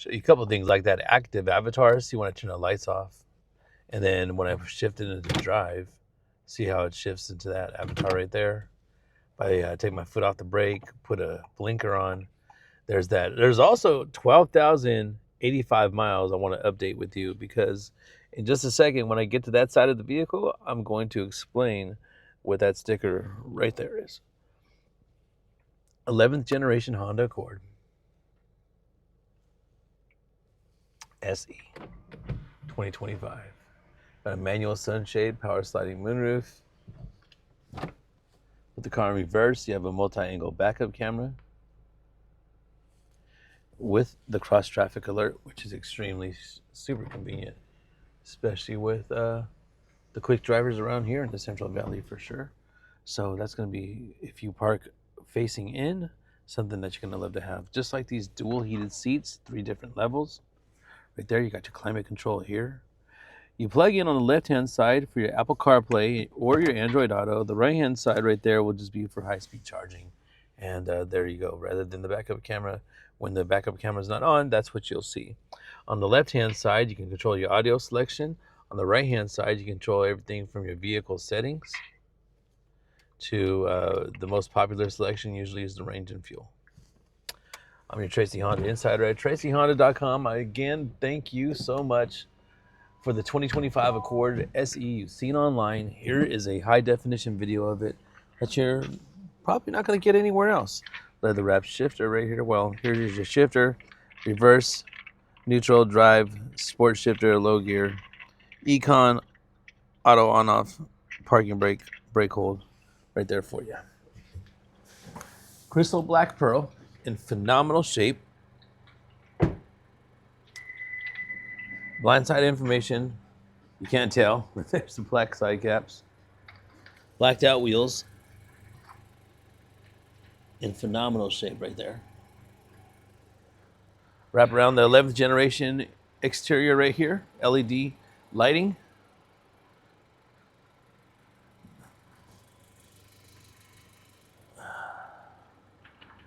show you a couple of things like that. Active avatars, see when I turn the lights off. And then when I shift it into drive, see how it shifts into that avatar right there. If I take my foot off the brake, put a blinker on, there's that. There's also 12,085 miles I want to update with you, because in just a second, when I get to that side of the vehicle, I'm going to explain what that sticker right there is. 11th generation Honda Accord SE 2025. Got a manual sunshade, power sliding moonroof. With the car in reverse, you have a multi-angle backup camera with the cross traffic alert, which is extremely super convenient, especially with the quick drivers around here in the Central Valley for sure. So that's going to be, if you park facing in, something that you're going to love to have. Just like these dual heated seats, 3 different levels. Right there, you got your climate control here. You plug in on the left-hand side for your Apple CarPlay or your Android Auto. The right-hand side right there will just be for high-speed charging. And there you go. Rather than the backup camera, when the backup camera is not on, that's what you'll see. On the left-hand side, you can control your audio selection. On the right-hand side, you control everything from your vehicle settings to the most popular selection usually is the range and fuel. I'm your Tracy Honda Insider at TracyHonda.com. Again, thank you so much for the 2025 Accord SE you've seen online. Here is a high-definition video of it that you're probably not going to get anywhere else. Leather wrap shifter right here. Well, here's your shifter, reverse, neutral, drive, sport shifter, low gear, econ, auto on-off, parking brake, brake hold, right there for you. Crystal black pearl in phenomenal shape. Blindside information, you can't tell, but there's the black side caps. Blacked out wheels in phenomenal shape right there. Wrap around the 11th generation exterior right here, LED lighting.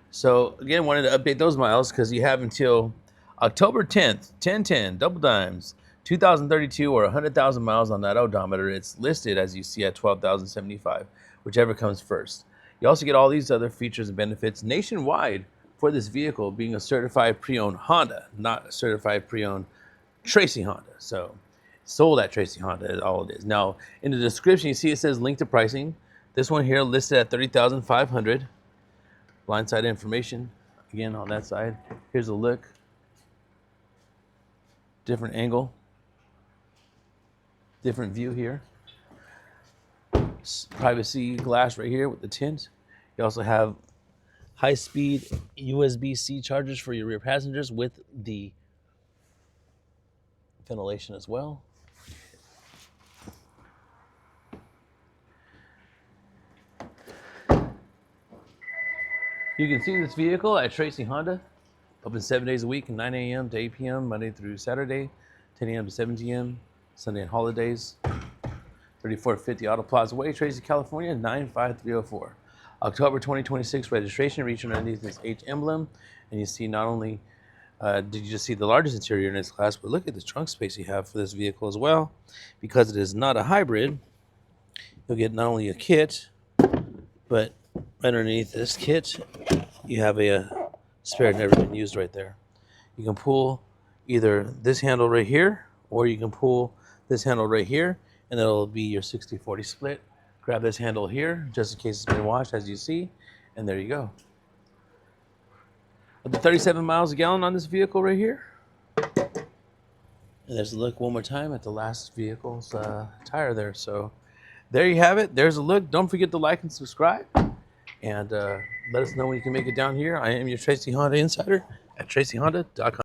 So again, wanted to update those miles because you have until October 10th, 10/10, double dimes, 2032 or 100,000 miles on that odometer. It's listed, as you see, at 12,075, whichever comes first. You also get all these other features and benefits nationwide for this vehicle, being a certified pre-owned Honda, not a certified pre-owned Tracy Honda. So sold at Tracy Honda is all it is. Now, in the description, you see it says link to pricing. This one here listed at $30,500. Blindside information, again, on that side. Here's a look. Different angle. Different view here. Privacy glass right here with the tint. You also have high-speed USB-C chargers for your rear passengers with the ventilation as well. You can see this vehicle at Tracy Honda, open 7 days a week, 9 a.m. to 8 p.m., Monday through Saturday, 10 a.m. to 7 p.m., Sunday and holidays. 3450 Auto Plaza Way, Tracy, California, 95304. October 2026 registration, reach underneath this H emblem, and you see not only did you just see the largest interior in its class, but look at the trunk space you have for this vehicle as well. Because it is not a hybrid, you'll get not only a kit, but underneath this kit, you have a spare never been used right there. You can pull either this handle right here, or you can pull this handle right here, and it'll be your 60-40 split. Grab this handle here, just in case it's been washed, as you see, and there you go. With the 37 miles a gallon on this vehicle right here. And there's a look one more time at the last vehicle's tire there. So there you have it. There's a look. Don't forget to like and subscribe. And let us know when you can make it down here. I am your Tracy Honda Insider at TracyHonda.com.